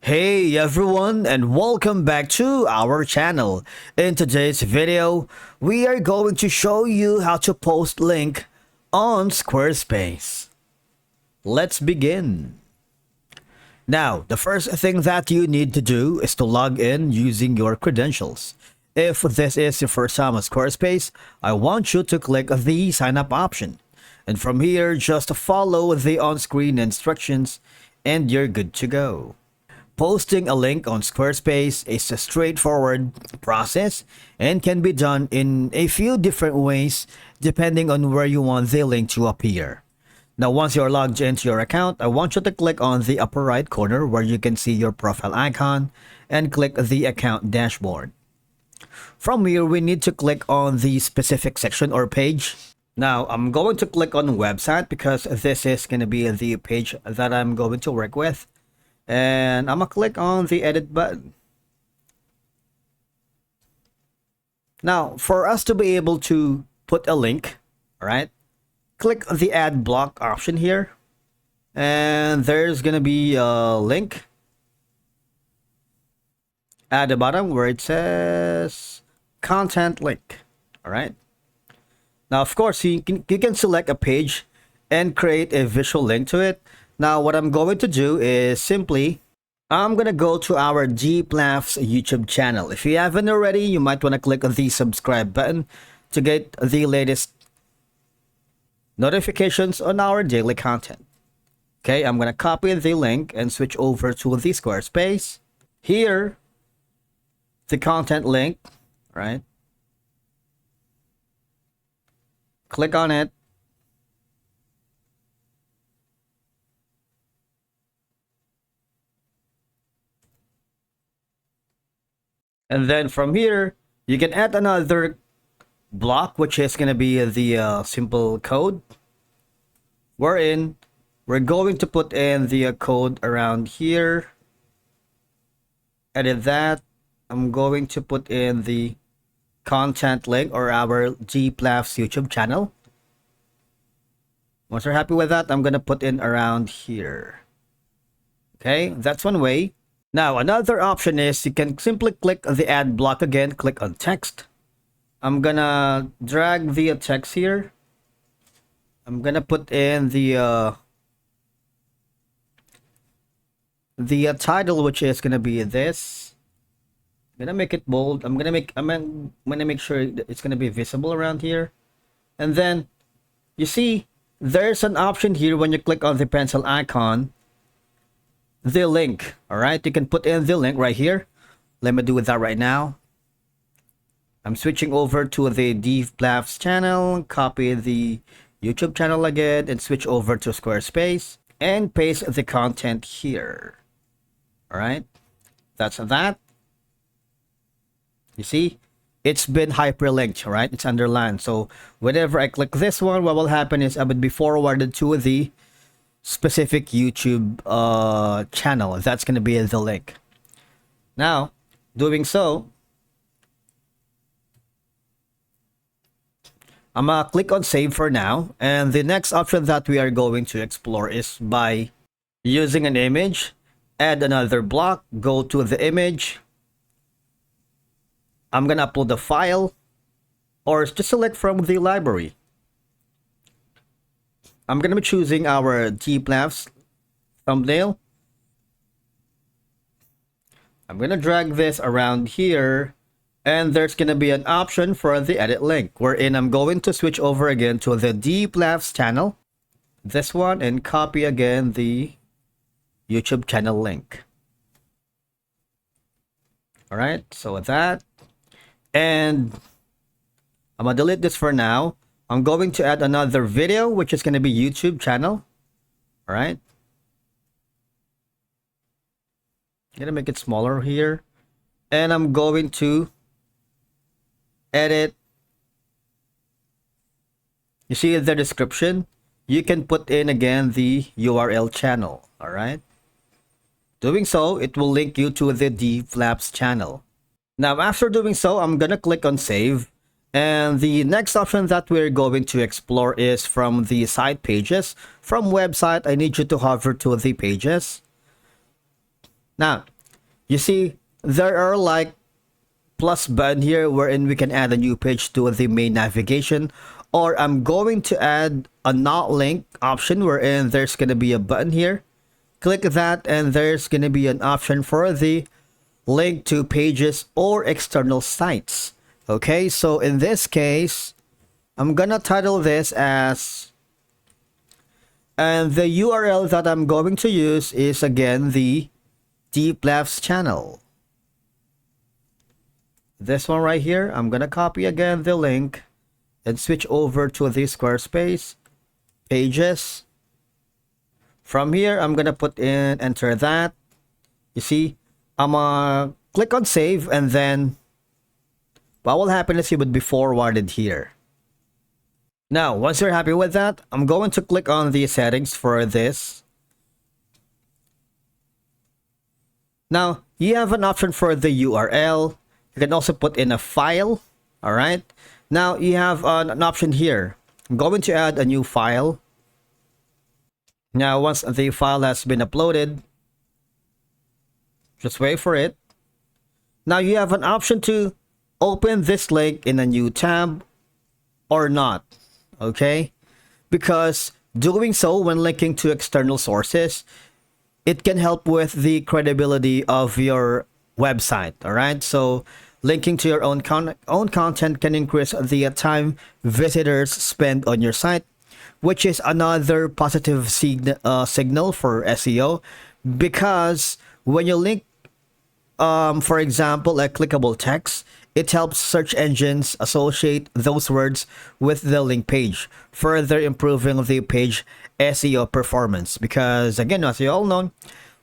Hey everyone, and welcome back to our channel. In today's video, we are going to show you how to post link on Squarespace. Let's begin. Now, the first thing that you need to do is to log in using your credentials. If this is your first time on Squarespace, I want you to click the sign up option. And from here, just follow the on-screen instructions and you're good to go. Posting a link on Squarespace is a straightforward process and can be done in a few different ways depending on where you want the link to appear. Now, once you're logged into your account, I want you to click on the upper right corner where you can see your profile icon and click the account dashboard. From here, we need to click on the specific section or page. Now, I'm going to click on website because this is going to be the page that I'm going to work with. And I'm gonna click on the edit button. Now, for us to be able to put a link, all right, click the add block option here, and there's gonna be a link at the bottom where it says content link. All right. Now, of course, you can select a page and create a visual link to it. Now, what I'm going to do is simply, I'm going to go to our GPLAF's YouTube channel. If you haven't already, you might want to click on the subscribe button to get the latest notifications on our daily content. Okay, I'm going to copy the link and switch over to the Squarespace. Here, the content link, right? Click on it. And then from here, you can add another block, which is going to be the simple code, wherein we're going to put in the code around here. Edit that. I'm going to put in the content link or our GPLAF's YouTube channel. Once you're happy with that, I'm going to put in around here. Okay, that's one way. Now, another option is you can simply click the add block again, click on text. I'm gonna drag the text here. I'm gonna put in the title, which is gonna be this. I'm gonna make it bold. I'm gonna make sure it's gonna be visible around here. And then you see there's an option here when you click on the pencil icon. The link, all right, you can put in the link right here. Let me do that right now. I'm switching over to the GPLAF's channel, copy the YouTube channel again, and switch over to Squarespace and paste the content here. All right, that's that. You see, it's been hyperlinked, right? It's underlined. So whenever I click this one, what will happen is I would be forwarded to the specific YouTube channel. That's going to be the link. Now, doing so, I'm going to click on save for now. And the next option that we are going to explore is by using an image, add another block, go to the image. I'm going to upload the file or just select from the library. I'm going to be choosing our GPLAF's thumbnail. I'm going to drag this around here, and there's going to be an option for the edit link, wherein I'm going to switch over again to the GPLAF's channel, this one, and copy again the YouTube channel link. All right, so with that, and I'm going to delete this for now. I'm going to add another video, which is going to be YouTube channel. All right. I'm going to make it smaller here. And I'm going to edit. You see the description? You can put in again the URL channel. All right. Doing so, it will link you to the GPLAF's channel. Now, after doing so, I'm going to click on save. And the next option that we're going to explore is from the site pages. From website, I need you to hover to the pages. Now, You see, there are like plus button here wherein we can add a new page to the main navigation, or I'm going to add a not link option wherein there's going to be a button here. Click that and there's going to be an option for the link to pages or external sites. Okay, so in this case, I'm gonna title this as, and the URL that I'm going to use is again the Deep Laughs channel. This one right here, I'm gonna copy again the link and switch over to the Squarespace pages. From here, I'm gonna put in, enter that. You see, I'm gonna click on save, and then what will happen is it would be forwarded here. Now, once you're happy with that, I'm going to click on the settings for this. Now, you have an option for the URL. You can also put in a file. All right. Now, you have an option here. I'm going to add a new file. Now, once the file has been uploaded, just wait for it. Now, you have an option to open this link in a new tab or not. Okay, because doing so when linking to external sources, it can help with the credibility of your website. All right, so linking to your own content can increase the time visitors spend on your site, which is another positive signal for SEO, because when you link, for example, a clickable text, it helps search engines associate those words with the link page, further improving the page SEO performance. Because again, as you all know,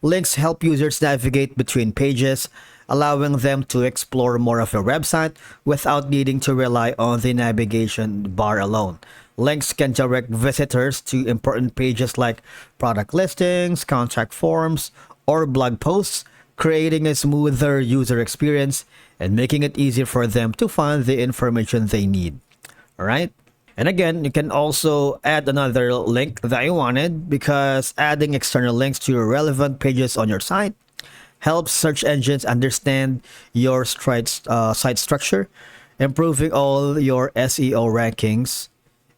links help users navigate between pages, allowing them to explore more of your website without needing to rely on the navigation bar alone. Links can direct visitors to important pages like product listings, contact forms, or blog posts, creating a smoother user experience and making it easier for them to find the information they need. All right. And again, you can also add another link that you wanted, because adding external links to your relevant pages on your site helps search engines understand your site structure, improving all your SEO rankings.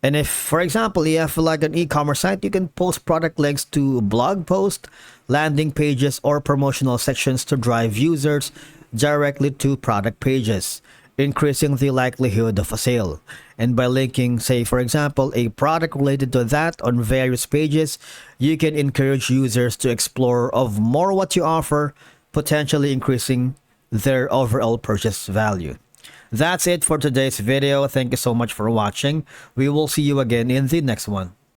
And if, for example, you have like an e-commerce site, you can post product links to blog posts, landing pages, or promotional sections to drive users directly to product pages, increasing the likelihood of a sale. And by linking, say, for example, a product related to that on various pages, you can encourage users to explore of more what you offer, potentially increasing their overall purchase value. That's it for today's video. Thank you so much for watching. We will see you again in the next one.